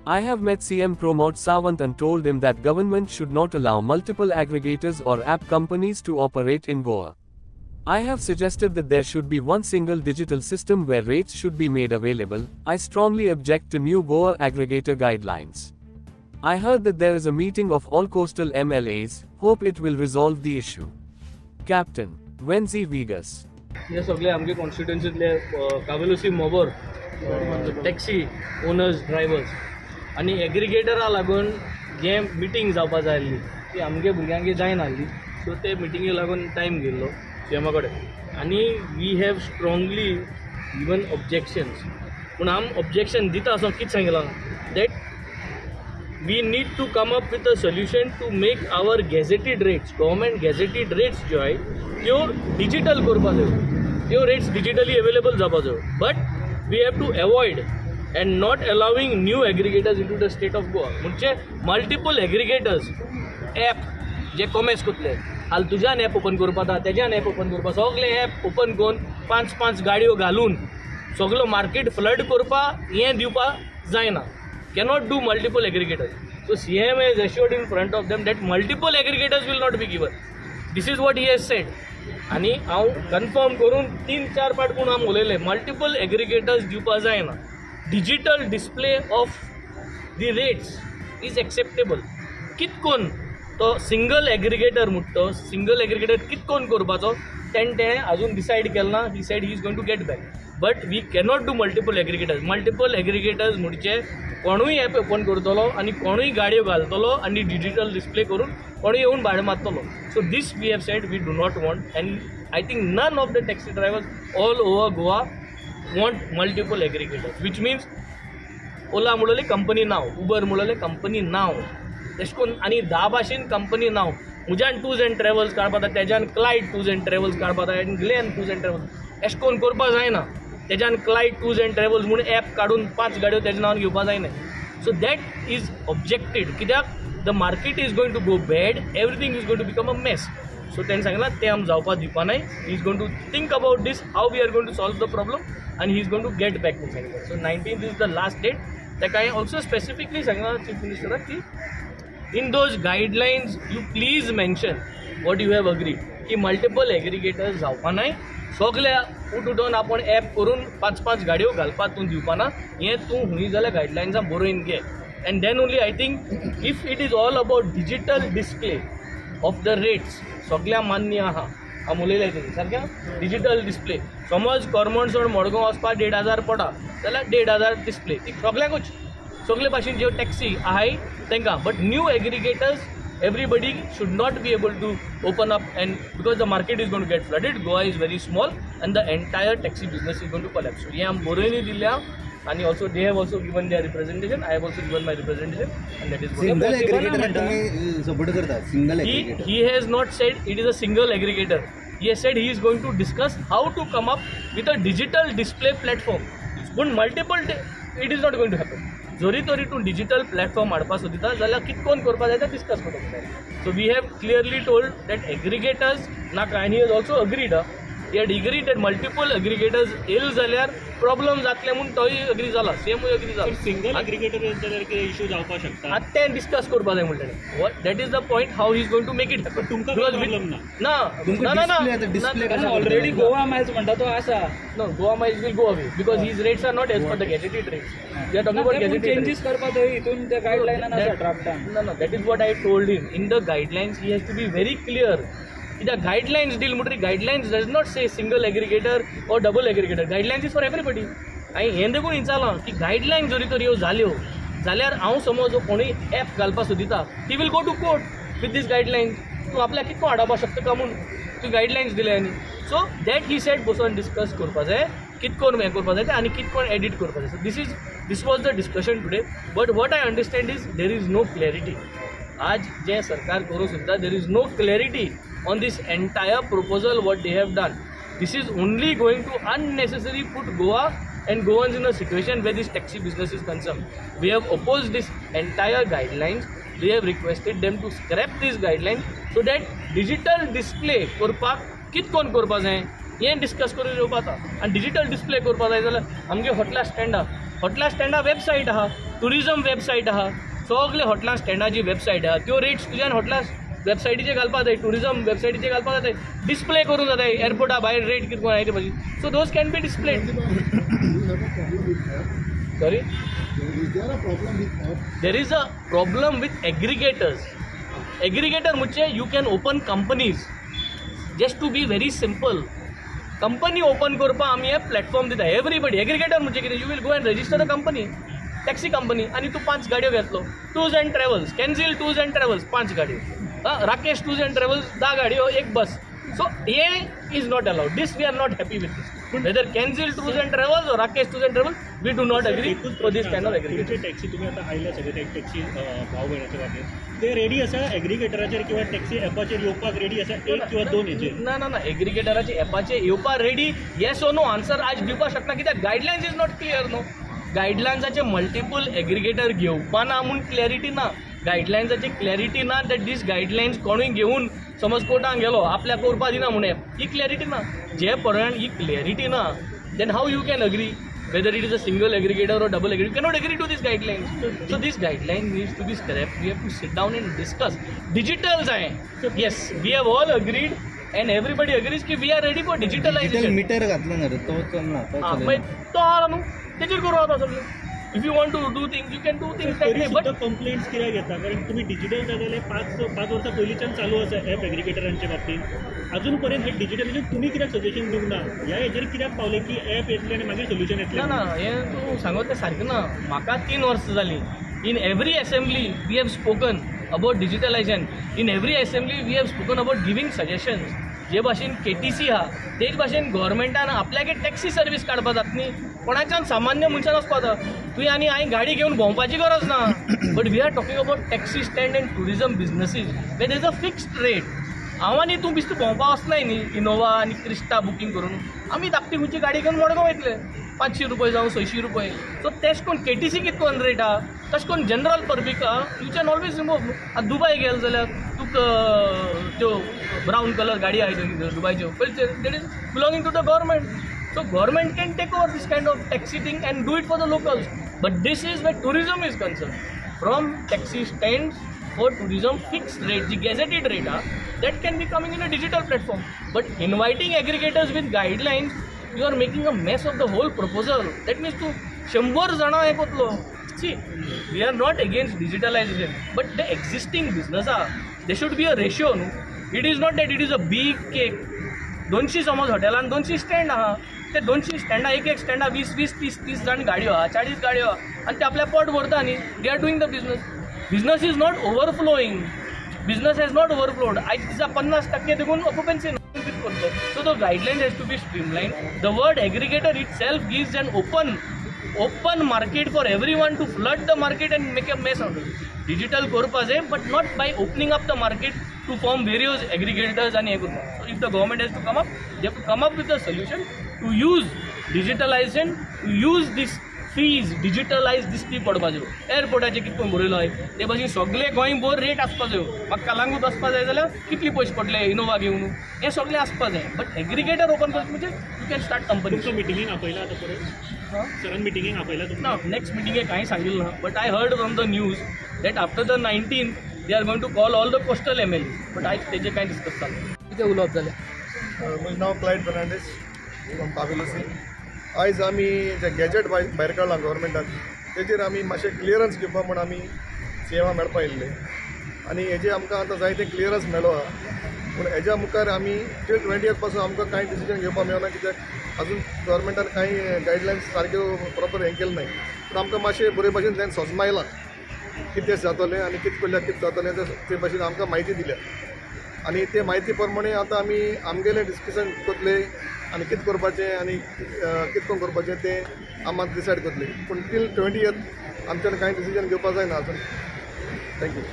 I have met CM Pramod Sawant and told him that government should not allow multiple aggregators or app companies to operate in Goa. I have suggested that there should be one single digital system where rates should be made available. I strongly object to new Goa aggregator guidelines. I heard that there is a meeting of all coastal MLAs. Hope it will resolve the issue. Captain Wenzi Vegas. हे सगळे आमचे कॉन्स्टिट्युएन्सीतले कावेलोसी मोबर taxi owners drivers आनी एग्रिगेटरा लागून जे meeting जावपा जाय आसली ती आमगे भुरग्यांक जायना आसली सो ते मिटिंगेक लागून टायम गेल्लो सीएमा कडेन आनी we have strongly given objections पूण आम ऑब्जेक्शन दिता असो कितें सांगलां that we need to come up with a solution to make our gazetted rates, government gazetted rates जो आहे त्यो डिजिटल करपा जाय, त्यो rates digitally available जावपा जाय. But we have to avoid and not allowing new aggregators into the state of Goa. म्हणजे multiple aggregators, app जे commerce करतले, हाल तुज्यान ॲप ओपन करपा जाता, तेज्यान ॲप ओपन करपा, सगळे ॲप ओपन करून 5-5 गाडयो घालून सगळो मार्केट फ्लड करपा हें दिवपा जायना. Cannot do multiple aggregators. So CM has assured in front of them that multiple aggregators will not be given. This is what he has said. आणि हांव कन्फर्म करून 3-4 पाट कोण हांव उलयलें मल्टिपल एग्रिगेटर्स दिवपा जायना. Digital display of the rates is acceptable. कितकोन तो सिंगल एग्रिगेटर म्हणटा तो सिंगल एग्रिगेटर कितकोन करपाचो तेणें अजून डिसायड केलें ना. He said he is going to get back. But we cannot do multiple aggregators. Multiple aggregators म्हणजे कोणूय ॲप ओपन करतलो आनी कोणूय गाडयो घालतलो आनी डिजिटल डिस्प्ले करून कोणूय येवन भाडें मारतलो. So this we have said we do not want and I think none of the taxi drivers all over Goa want multiple aggregators which means Ola म्हणले कंपनी नाव, उबर म्हणले कंपनी नाव, तशें करून आनी 10 भाशेन कंपनी नाव. म्हज्यान टूर्स एंड ट्रॅवल्स काडपा जाता, तेज्यान क्लायड टूर्स एंड ट्रॅवल्स काडपा जाता आनी ग्लेन टूर्स एंड ट्रॅवल्स अशें करून करपा जायना. तेज्यान क्लायड टूर्स एंड ट्रॅवल्स म्हणून ॲप काडून 5 गाडयो तेज्या नांवान घेवपा जायना. सो दॅट इज ऑब्जेक्टेड कित्याक the market is going to go bad, everything is going to become a mess. सो तेणें सांगलां तें आमी जावपा दिवपा नाय. He is going to think about this how we are going to solve the problem आनी he is going to get back to सांगलें. सो 19th is the last date. ताका हांवें ऑल्सो स्पेसिफिकली सांगलां चीफ मिनिस्टराक की in those guidelines you please mention what you have agreed की multiple aggregators जावपा नाय. सगळ्या उठून आपण ॲप करून 5-5 गाडयो घालपा तूं दिवपा ना. हें तूं हुंय जाल्यार गायडलायन्सां बरोवन घे. And then only I think if it is all about digital display of the rates सगळ्या मान्य आहा. हांव उलयलें थंय सारकें डिजिटल डिस्प्ले. समज करमणसोड मडगांव वचपा 1,500 पडा जाल्यार 1,500 डिस्प्ले ती सगळ्यांकूच सगळे भाशेन ज्यो टॅक्सी आहाय तांकां. But new aggregators everybody should not be able to open up and because the market is going to get flooded. Goa is very small and the entire taxi business is going to collapse. So yeah, I'm borrowing dilya and also they have also given their representation. I have also given my representation and that is single aggregator support karta. Single aggregator he has not said it is a single aggregator. He has said he is going to discuss how to come up with a digital display platform. But multiple it is not going to happen. जोरी तोरी तूं digital platform हाडपा सोदिता जाल्यार कितकोन करपा जाय तें discuss करपाक जाय. So we have clearly told that aggregators नाका आनी he has also agreed. He had agreed that multiple aggregators येल जाल्यार प्रॉब्लम जातले म्हूण तोय अग्री जाला, सेमूय अग्री जाला. सिंगल एग्रिगेटर जाल्यार कितें इश्यू जावपाक शकता आतां तें डिस्कस करपा जाय म्हणटा. That is the point how he is going to make it happen. तुमकां प्रॉब्लम ना ऑलरेडी गोवा मायल्स म्हणटा तो आसा. No Goa Miles will go away because his rates are not as per the gazetted rates. We are talking about gazetted changes करपा थंय हितून त्या गायडलायनान आसा ड्राफ्टान. No, that is what I told him. In the guidelines, he has to be very clear. The guidelines deal with guidelines does not say single aggregator or double aggregator. Guidelines is for everybody. आणि हें देखून विचारलां की guideline जरी तर ह्यो जाल्यो जाल्यार हांव समज कोणूय ॲप घालपा सोदिता ती will go to court with these guidelines. तूं आपल्याक कितको हाडपा शकता काय म्हूण तूं गायडलायन्स दिल्या आनी. सो दॅट ही सेट बसून डिस्कस करपा जाय कितकोन हें करपा जाय आनी कितकोन एडिट करपा जाय. So this was the discussion today. But what I understand is there is no clarity. आज जे सरकार करूं सोदता there is no clarity on these entire proposal what they have done. This is only going to unnecessarily put Goa and Goans in a situation where this taxi business is concerned. We have opposed this entire guidelines. We have requested them to scrap these guidelines so that digital display करपाक कितकोन करपा जाय हें discuss करून येवपाक जाता आनी digital display करपा जाय जाल्यार आमगे हॉटेला स्टँडा वेबसायट आहा, टुरिजम वेबसायट आहा, सगळे हॉटेला स्टँडाची वेबसायट आहा, त्यो रेट्स तुज्यान हॉटेला वेबसायटीचेर घालपाक जाय, टुरिजम वेबसायटीचेर घालपाक जाय, डिस्प्ले करूंक जाय एअरपोर्टा भायर रेट कितको आहाय ते भाजी. So those can be displayed. Sorry? There is a problem with aggregators. Aggregator मुझे you can open companies. Just to be very simple. Company open करपा आमी हे प्लॅटफॉर्म दिता. Everybody aggregator मुझे कितें you will go and register a company. Taxi company आणि तू 5 गाडयो घेतलो. टूर्स अँड ट्रॅव्हल्स, कॅन्झिल टूर्स अँड ट्रॅव्हल्स 5 गाडयो. राकेश टूर्स अँड ट्रॅव्हल्स 10 गाडयो, 1 बस. So A is not allowed. This we are not happy with this. Whether Kenzil Tours and Travels or Rakesh Tours and Travels, we do not agree for this kind of aggregation. Taxi तुम्ही आता आयल्या सगळे taxi भाव भरण्याच्या बाबतीत ते ready आसा एग्रिगेटराचेर किंवा टॅक्सी एपाचेर येवपाक रेडी आसा 1 किंवा 2 हेचेर? ना एग्रिगेटराचे एपाचेर येवपाक रेडी येस और नो आन्सर आज दिवपाक शकना कित्याक guidelines is not clear no. गायडलायन्साचे मल्टिपल एग्रिगेटर घेवपा ना म्हूण क्लॅरिटी ना. गायडलायन्साची क्लॅरिटी ना दॅट दीस गायडलायन्स कोणूय घेवन समज कोर्टान गेलो आपल्या करपा दिना म्हणून ही क्लॅरिटी ना. जे पर्यंत ही क्लॅरिटी ना then how you can agree whether it is a single aggregator or double aggregator. You cannot agree to these guidelines. So this guideline needs to be scrapped. We have to sit down and discuss. Digitals are, yes, we have all agreed and everybody agrees कि we are ready for digitalization. Digital meter घातलं ना रे तो चलना तो चलेना. तो आला न्हू तेजेर करूं आता सगळें. If you want to do things, you can do things that way. But complaints कित्याक येता कारण तुम्ही डिजिटल जालेले 5 वर्सां पयलींच्यान चालू आसा एप एग्रिगेटरांच्या बाबतींत अजून पर्यंत हे डिजिटलायजेशन तुमी कित्याक सजेशन दिवंक ना? ह्या हेजेर कित्याक पावले की एप येतले आनी मागीर सोल्युशन येतलें? ना हें तूं सांगत तें सारकें ना. म्हाका 3 वर्सां जालीं. In every assembly we have spoken about digitalization. In every assembly we have spoken about giving suggestions. जे भाशेन KTC आहा तेच भाशेन गव्हर्मेंटान आपल्यागे टॅक्सी सर्वीस काडपाक जाता न्ही. कोणाच्यान सामान्य मनशान वचपाक जाता. तुवें आनी हांवें गाडी घेवन भोंवपाची गरज ना. But we are talking about taxi stand and tourism businesses way there is a fixed rate. हांव आनी तूं बिश्ट भोंवपाक वचनाय न्ही इनोवा आनी क्रिस्टा बुकींग करून. आमी धाकटी खंयची गाडी घेवन मडगांव वयतले. 500 रुपये जावं 600 रुपये. सो तेश कोन KTC कितकोन रेट आहा तशें करून जनरल पब्लीक आहा यू कॅन ऑलवेज रिमूव. आतां दुबय गेलो जाल्यार तुका त्यो ब्रावन कलर गाडी आहाय त्यो दुबयच्यो पयलीं that is belonging to the government. So government can take over this kind of taxi thing and do it for the locals. But this is where tourism is concerned. From taxi stands for tourism fixed rate, the gazetted rate, that can be coming in a digital platform. But inviting aggregators with guidelines, you are making a mess of the whole proposal. That means to 100 jana हे कोतलो. See, we are not against digitalization, but the existing business there should be a ratio. No? It is not that it is a big cake. 200 समज हॉटेलान 200 stand आहा ते 200 स्टँडा एक स्टँडा 20-30 जाण गाडयो आहा 40 गाडयो आहा आनी ते आपल्या पोट भरता न्ही. They are doing the business. Business is not overflowing. Business has not overflowed. आयज दिसा 50% देखून ऑक्युपन्सी करतो. So the guidelines has to be streamline. The word aggregator itself gives an open market for everyone to flood the market and make a mess out of it. Digital करपा जाय but not by opening up the market to form various aggregators and so if the government has to come up, they have to come up with a solution to use digitalization, to use this fees, digitalize this ती पडपा जाय. एअरपोर्टाचे कितको बरयलो आहे ते भाशेन सगळे गोंय भर rate आसपा जायो. म्हाका कलांगूट वचपा जाय जाल्यार कितले पयशे पडले इनोवा घेवन हे सगळे आसपा जाय. बट एग्रिगेटर ओपन करता म्हणजे यू कॅन स्टार्ट कंपनी. तुमकां मिटिंगेक आपयला आतां परत सरान मिटिंगेक आपयला तुमकां? ना नेक्स्ट मिटिंगेक कांय सांगिल्लें ना. But I heard from the news that after the 19th they are going to call all the coastal MLA. But आयज तेजें कांय डिस्कस जालें. कितें उलोवप जालें? म्हजें नांव क्लायड फर्नांडीस फ्रॉम कावेलोसी. आयज आमी जे गॅजेट भायर काडलां गव्हर्मेंटान तेजेर आमी मातशें क्लियरन्स घेवपा म्हूण आमी CMा मेळपा येयल्ले आनी हेजे आमकां आतां जायते क्लियरन्स मेळ्ळो आहा. पूण हेज्या मुखार आमी टील 20th पासून आमकां कांय डिसिजन घेवपाक मेळना कित्याक अजून गव्हर्मेंटान कांय गायडलायन्स सारक्यो प्रॉपर हें केलें नाय. पूण आमकां मातशें बरे भाशेन तें सोजमायलां कितें जातलें आनी कितें करल्यार कितें जातलें ते भाशेन आमकां म्हायती दिल्या आनी ते म्हायती प्रमाणे आतां आमी आमगेलें डिस्कशन करतले आनी कितें करपाचें आनी कितको करपाचें तें आमी डिसायड करतले. पूण टील 20th आमच्यान कांय डिसिजन घेवपाक जायना अजून. थँक्यू.